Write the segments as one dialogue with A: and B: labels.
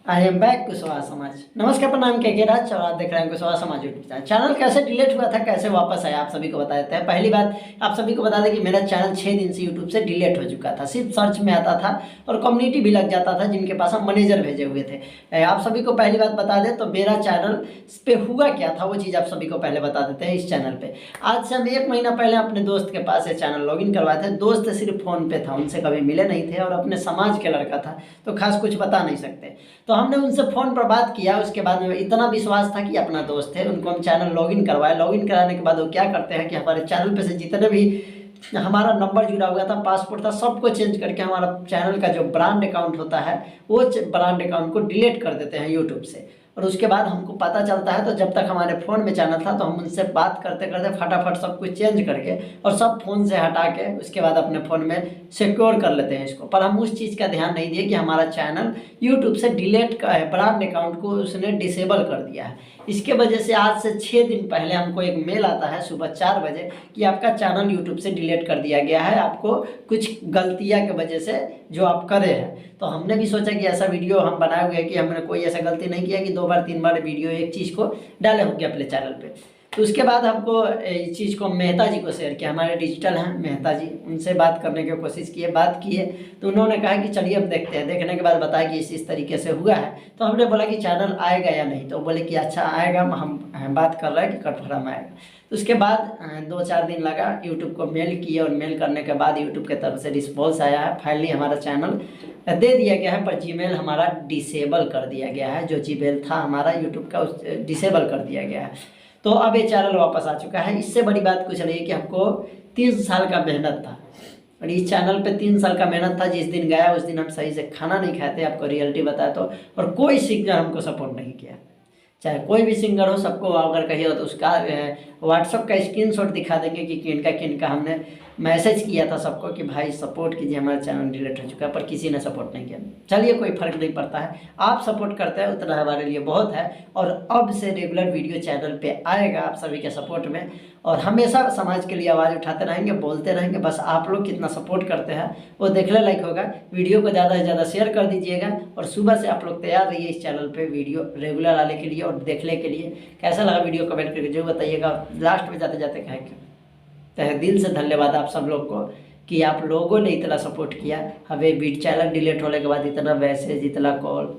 A: I am back Kushwaha समाज। नमस्कार, प्रणाम, के राज और आप देख रहे हैं कुशवाहा समाज यूट्यूब चैनल। चैनल कैसे डिलीट हुआ था, कैसे वापस आया, आप सभी को बता देते हैं। पहली बात आप सभी को बता दें कि मेरा चैनल 6 दिन से यूट्यूब से डिलीट हो चुका था। सिर्फ सर्च में आता था और कम्युनिटी भी लग जाता था जिनके पास हम मैनेजर भेजे हुए थे। आप सभी को पहली बात बता दें तो मेरा चैनल पे हुआ क्या था वो चीज़ आप सभी को पहले बता देते हैं। इस चैनल पर आज से हम 1 महीना पहले अपने दोस्त के पास ये चैनल लॉगिन करवाए थे। दोस्त सिर्फ फ़ोन पे था, उनसे कभी मिले नहीं थे और अपने समाज के लड़का था तो खास कुछ बता नहीं सकते। तो हमने उनसे फ़ोन पर बात किया। उसके बाद में इतना विश्वास था कि अपना दोस्त है, उनको हम चैनल लॉगिन करवाए। लॉगिन कराने के बाद वो क्या करते हैं कि हमारे चैनल पे से जितने भी हमारा नंबर जुड़ा हुआ था, पासपोर्ट था, सबको चेंज करके हमारा चैनल का जो ब्रांड अकाउंट होता है वो ब्रांड अकाउंट को डिलीट कर देते हैं यूट्यूब से। और उसके बाद हमको पता चलता है तो जब तक हमारे फ़ोन में चैनल था तो हम उनसे बात करते करते फटाफट सब कुछ चेंज करके और सब फ़ोन से हटा के उसके बाद अपने फ़ोन में सिक्योर कर लेते हैं इसको। पर हम उस चीज़ का ध्यान नहीं दिए कि हमारा चैनल यूट्यूब से डिलीट का है, ब्रांड अकाउंट को उसने डिसेबल कर दिया है। इसके वजह से आज से 6 दिन पहले हमको एक मेल आता है सुबह 4 बजे कि आपका चैनल यूट्यूब से डिलीट कर दिया गया है, आपको कुछ गलतियाँ की वजह से जो आप करे हैं। तो हमने भी सोचा कि ऐसा वीडियो हम बनाए हुए हैं कि हमने कोई ऐसा गलती नहीं किया कि 2 बार 3 बार वीडियो एक चीज़ को डाले होंगे अपने चैनल पे। तो उसके बाद हमको इस चीज़ को मेहता जी को शेयर किया, हमारे डिजिटल हैं मेहता जी, उनसे बात करने की कोशिश किए, बात किए तो उन्होंने कहा कि चलिए अब देखते हैं। देखने के बाद बताया कि इस तरीके से हुआ है। तो हमने बोला कि चैनल आएगा या नहीं, तो बोले कि अच्छा आएगा, हम बात कर रहे हैं कि कन्फर्म आएगा। तो उसके बाद 2-4 दिन लगा, यूट्यूब को मेल किए और मेल करने के बाद यूट्यूब की तरफ से रिस्पॉन्स आया है। फाइनली हमारा चैनल दे दिया गया है, पर जीमेल हमारा डिसेबल कर दिया गया है। जो जीमेल था हमारा यूट्यूब का उस डिसेबल कर दिया गया है। तो अब ये चैनल वापस आ चुका है। इससे बड़ी बात कुछ नहीं है कि हमको 3 साल का मेहनत था और इस चैनल पे 3 साल का मेहनत था। जिस दिन गया उस दिन हम सही से खाना नहीं खाए थे, आपको रियलिटी बताया तो। और कोई सिंगर हमको सपोर्ट नहीं किया, चाहे कोई भी सिंगर हो, सबको अगर कहिए तो उसका व्हाट्सअप का स्क्रीनशॉट दिखा देंगे कि किनका हमने मैसेज किया था सबको कि भाई सपोर्ट कीजिए, हमारा चैनल डिलीट हो चुका है, पर किसी ने सपोर्ट नहीं किया। चलिए कोई फ़र्क नहीं पड़ता है, आप सपोर्ट करते हैं उतना हमारे लिए बहुत है। और अब से रेगुलर वीडियो चैनल पे आएगा आप सभी के सपोर्ट में और हमेशा समाज के लिए आवाज़ उठाते रहेंगे, बोलते रहेंगे। बस आप लोग कितना सपोर्ट करते हैं वो देखने लायक होगा। वीडियो को ज़्यादा से ज़्यादा शेयर कर दीजिएगा और सुबह से आप लोग तैयार रहिए इस चैनल पे वीडियो रेगुलर आने के लिए और देखने के लिए। कैसा लगा वीडियो कमेंट करके जरूर बताइएगा। लास्ट में जाते जाते कहेंगे तहे दिल से धन्यवाद आप सब लोग को कि आप लोगों ने इतना सपोर्ट किया। हमें बीट चैनल डिलीट होने के बाद इतना मैसेज, इतना कॉल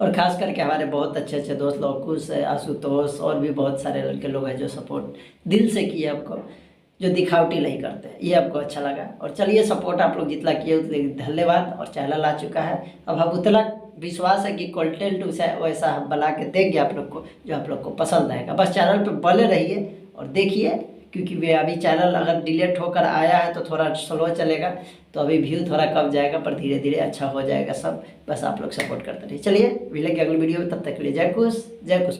A: और ख़ास करके हमारे बहुत अच्छे दोस्त लोग, कुछ आशुतोष और भी बहुत सारे लड़के लोग हैं जो सपोर्ट दिल से किए आपको, जो दिखावटी नहीं करते। ये आपको अच्छा लगा और चलिए सपोर्ट आप लोग जितना किए उतने धन्यवाद। और चैनल आ चुका है, अब हम उतना विश्वास है कि कंटेंट वैसा हम बना के देंगे आप लोग को जो आप लोग को पसंद आएगा। बस चैनल पे बने रहिए और देखिए, क्योंकि वे अभी चैनल अगर डिलीट होकर आया है तो थोड़ा स्लो चलेगा, तो अभी व्यू थोड़ा कम जाएगा, पर धीरे धीरे अच्छा हो जाएगा सब। बस आप लोग सपोर्ट करते रहिए। चलिए मिलेंगे अगली वीडियो में, तब तक के लिए जय कुश जय कुश।